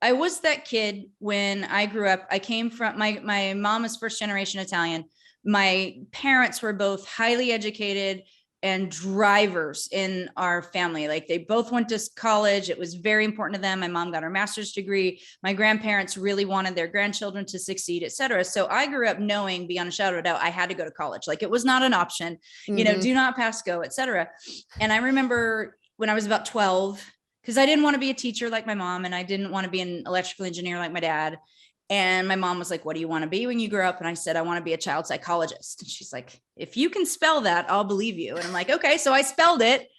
I was that kid when I grew up. I came from my mom is first generation Italian. My parents were both highly educated and drivers in our family. Like they both went to college. It was very important to them. My mom got her master's degree. My grandparents really wanted their grandchildren to succeed, et cetera. So I grew up knowing beyond a shadow of a doubt, I had to go to college. Like it was not an option, do not pass go, et cetera. And I remember when I was about 12, because I didn't want to be a teacher like my mom, and I didn't want to be an electrical engineer like my dad. And my mom was like, what do you want to be when you grow up? And I said, I want to be a child psychologist. And she's like, if you can spell that, I'll believe you. And I'm like, okay. So I spelled it.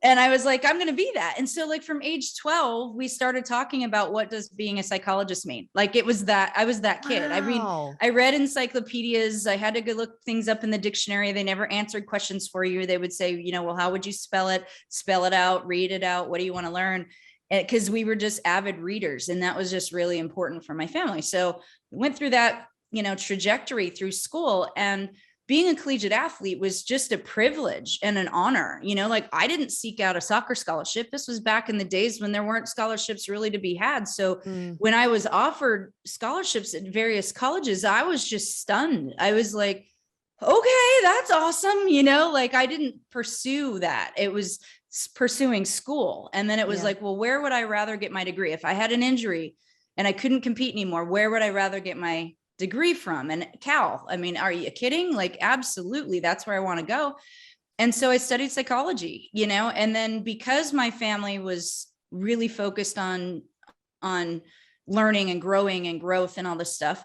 And I was like, I'm going to be that. And so like from age 12, we started talking about what does being a psychologist mean? Like it was that I was that kid. Wow. I read encyclopedias. I had to go look things up in the dictionary. They never answered questions for you. They would say, well, how would you spell it? Spell it out, read it out. What do you want to learn? Because we were just avid readers, and that was just really important for my family. So we went through that, trajectory through school, and being a collegiate athlete was just a privilege and an honor. Like I didn't seek out a soccer scholarship. This was back in the days when there weren't scholarships really to be had. So when I was offered scholarships at various colleges, I was just stunned. I was like, okay, that's awesome. Like I didn't pursue that. It was pursuing school. And then it was like, well, where would I rather get my degree? If I had an injury and I couldn't compete anymore, where would I rather get my degree from? And Cal, I mean, are you kidding? Like, absolutely. That's where I want to go. And so I studied psychology, and then because my family was really focused on learning and growing and growth and all this stuff,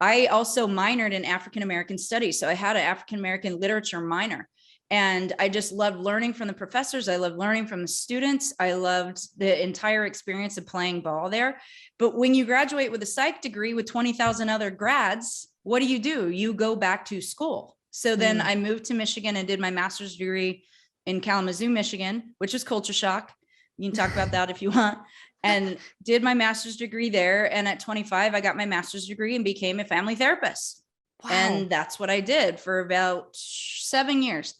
I also minored in African-American studies. So I had an African-American literature minor. And I just loved learning from the professors. I loved learning from the students. I loved the entire experience of playing ball there. But when you graduate with a psych degree with 20,000 other grads, what do? You go back to school. So then I moved to Michigan and did my master's degree in Kalamazoo, Michigan, which is culture shock. You can talk about that if you want. And did my master's degree there. And at 25, I got my master's degree and became a family therapist. Wow. And that's what I did for about 7 years.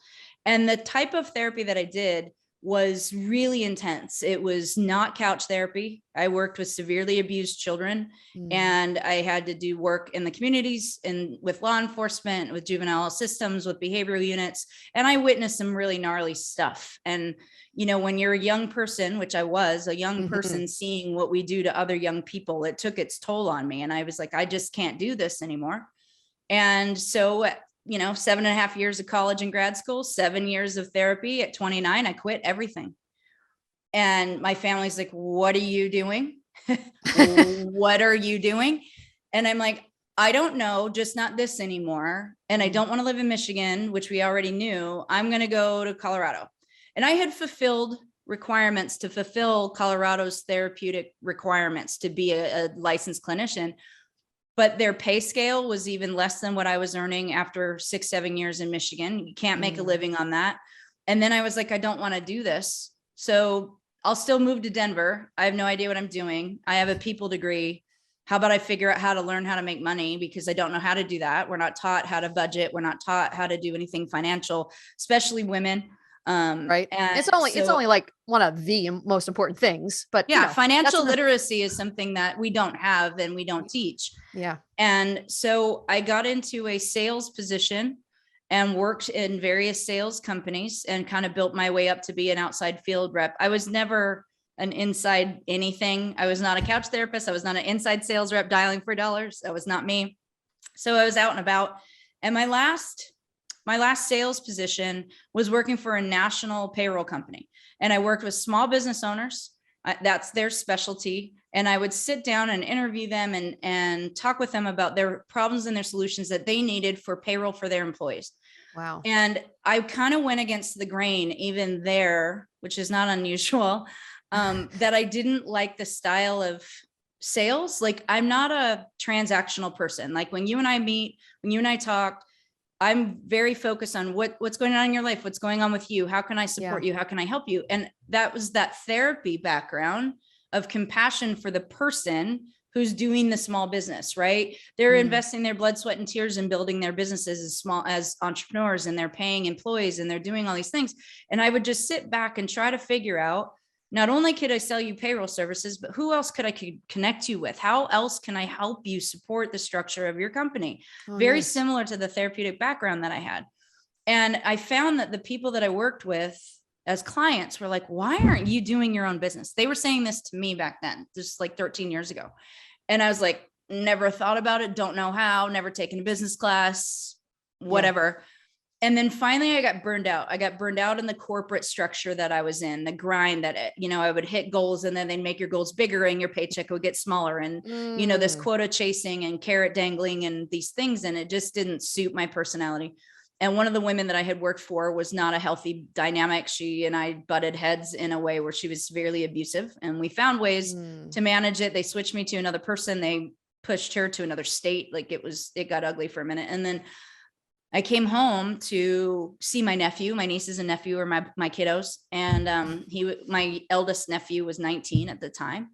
And the type of therapy that I did was really intense. It was not couch therapy. I worked with severely abused children, and I had to do work in the communities and with law enforcement, with juvenile systems, with behavioral units. And I witnessed some really gnarly stuff. And, when you're a young person, which I was a young person, seeing what we do to other young people, it took its toll on me. And I was like, I just can't do this anymore. And so 7.5 years of college and grad school, 7 years of therapy. At 29, I quit everything. And my family's like, what are you doing? What are you doing? And I'm like, I don't know, just not this anymore. And I don't want to live in Michigan, which we already knew. I'm going to go to Colorado. And I had fulfilled requirements to fulfill Colorado's therapeutic requirements to be a licensed clinician. But their pay scale was even less than what I was earning after 6-7 years in Michigan. You can't make a living on that. And then I was like, I don't want to do this. So I'll still move to Denver. I have no idea what I'm doing. I have a people degree. How about I figure out how to learn how to make money, because I don't know how to do that. We're not taught how to budget. We're not taught how to do anything financial, especially women. Right. And it's only like one of the most important things, but financial literacy is something that we don't have and we don't teach. Yeah. And so I got into a sales position and worked in various sales companies and kind of built my way up to be an outside field rep. I was never an inside anything. I was not a couch therapist. I was not an inside sales rep dialing for dollars. That was not me. So I was out and about. And my last sales position was working for a national payroll company. And I worked with small business owners. That's their specialty. And I would sit down and interview them and talk with them about their problems and their solutions that they needed for payroll for their employees. Wow. And I kind of went against the grain even there, which is not unusual, that I didn't like the style of sales. Like I'm not a transactional person. Like when you and I meet, when you and I talk, I'm very focused on what's going on in your life, what's going on with you, how can I support you, how can I help you? And that was that therapy background of compassion for the person who's doing the small business, right? They're investing their blood, sweat, and tears in building their businesses as entrepreneurs, and they're paying employees and they're doing all these things. And I would just sit back and try to figure out not only could I sell you payroll services, but who else could I connect you with? How else can I help you support the structure of your company? Very nice. similar to the therapeutic background that I had. And I found that the people that I worked with as clients were like, why aren't you doing your own business? They were saying this to me back then, just like 13 years ago. And I was like, never thought about it. Don't know how, never taken a business class, whatever. And then finally I got burned out. I got burned out in the corporate structure that I was in, the grind that, I would hit goals and then they'd make your goals bigger and your paycheck would get smaller. And, this quota chasing and carrot dangling and these things. And it just didn't suit my personality. And one of the women that I had worked for was not a healthy dynamic. She and I butted heads in a way where she was severely abusive, and we found ways to manage it. They switched me to another person. They pushed her to another state. Like it got ugly for a minute. And then I came home to see my nephew. My nieces and nephew are my kiddos. And my eldest nephew was 19 at the time.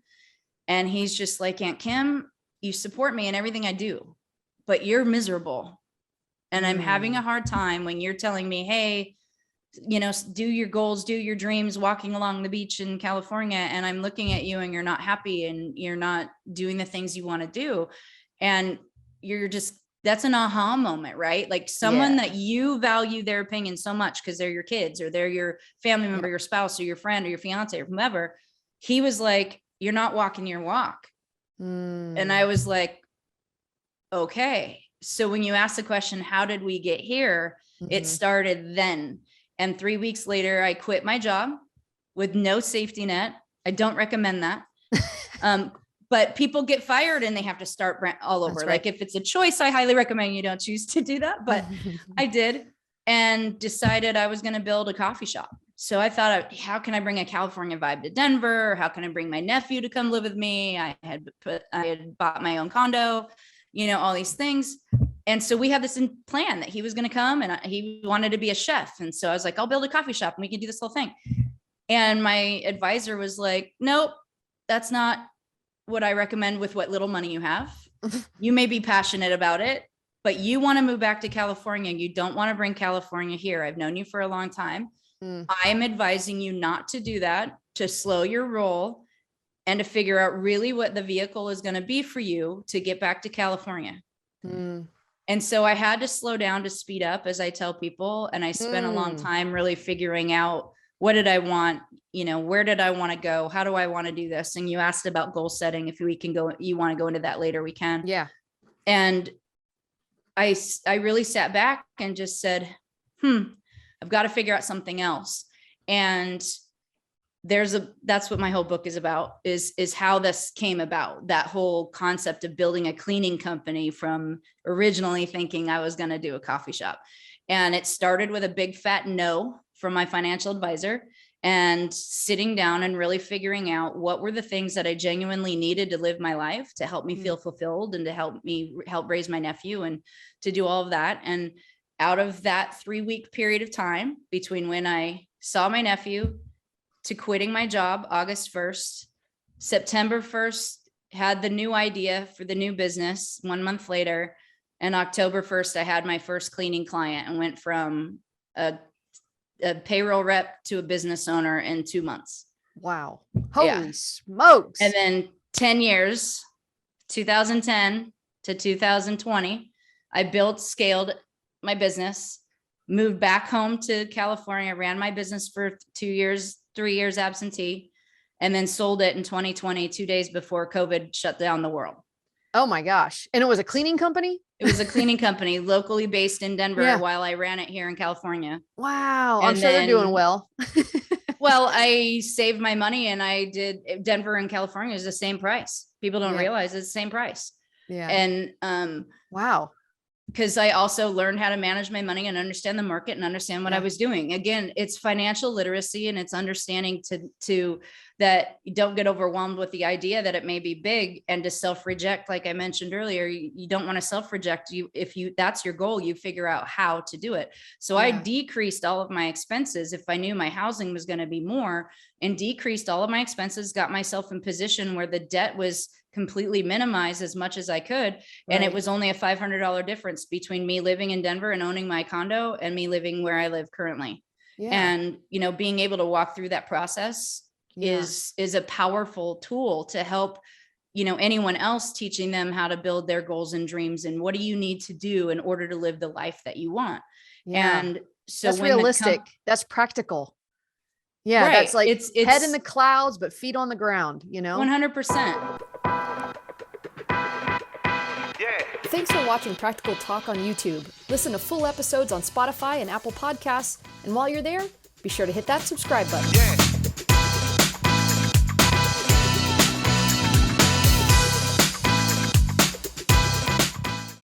And he's just like, Aunt Kim, you support me in everything I do, but you're miserable. And I'm having a hard time when you're telling me, hey, do your goals, do your dreams, walking along the beach in California. And I'm looking at you and you're not happy and you're not doing the things you want to do. And that's an aha moment, right? Like someone that you value their opinion so much because they're your kids or they're your family member, your spouse or your friend or your fiance or whomever. He was like, you're not walking your walk. And I was like, okay. So when you ask the question, how did we get here? It started then. And 3 weeks later, I quit my job with no safety net. I don't recommend that. But people get fired and they have to start all over. Right. Like if it's a choice, I highly recommend you don't choose to do that. But I did, and decided I was going to build a coffee shop. So I thought, how can I bring a California vibe to Denver? How can I bring my nephew to come live with me? I had bought my own condo, all these things. And so we had this plan that he was going to come and he wanted to be a chef. And so I was like, I'll build a coffee shop and we can do this whole thing. And my advisor was like, nope, that's not what I recommend with what little money you have. You may be passionate about it, but you want to move back to California. You don't want to bring California here. I've known you for a long time. I'm advising you not to do that, to slow your roll and to figure out really what the vehicle is going to be for you to get back to California. And so I had to slow down to speed up, as I tell people. And I spent a long time really figuring out, what did I want? Where did I want to go? How do I want to do this? And you asked about goal setting. If we can go, you want to go into that later, we can. Yeah. And I really sat back and just said, I've got to figure out something else. And that's what my whole book is about, is how this came about. That whole concept of building a cleaning company from originally thinking I was going to do a coffee shop. And it started with a big fat no from my financial advisor, and sitting down and really figuring out what were the things that I genuinely needed to live my life, to help me feel fulfilled and to help raise my nephew and to do all of that. And out of that 3-week period of time between when I saw my nephew to quitting my job, August 1st, September 1st, had the new idea for the new business 1 month later. And October 1st, I had my first cleaning client and went from a payroll rep to a business owner in 2 months. Wow. Holy smokes. And then 10 years, 2010 to 2020, I scaled my business, moved back home to California, ran my business for 2 years, 3 years absentee, and then sold it in 2020, 2 days before COVID shut down the world. Oh my gosh. And it was a cleaning company? It was a cleaning company locally based in Denver while I ran it here in California. Wow. I'm sure they're doing well. Well, I saved my money and I did. Denver and California is the same price. People don't realize it's the same price. Yeah. And wow. Because I also learned how to manage my money and understand the market and understand what I was doing. Again, it's financial literacy, and it's understanding to that you don't get overwhelmed with the idea that it may be big, and to self-reject. Like I mentioned earlier, you don't want to self-reject. If that's your goal, you figure out how to do it. So I decreased all of my expenses. If I knew my housing was going to be more, and decreased all of my expenses, got myself in position where the debt was completely minimized as much as I could. And it was only a $500 difference between me living in Denver and owning my condo and me living where I live currently. And, being able to walk through that process is a powerful tool to help, anyone else, teaching them how to build their goals and dreams. And what do you need to do in order to live the life that you want? Yeah. And so that's realistic. That's practical. Yeah. Right. That's like it's head in the clouds, but feet on the ground, 100%. Thanks for watching Practical Talk on YouTube. Listen to full episodes on Spotify and Apple Podcasts. And while you're there, be sure to hit that subscribe button.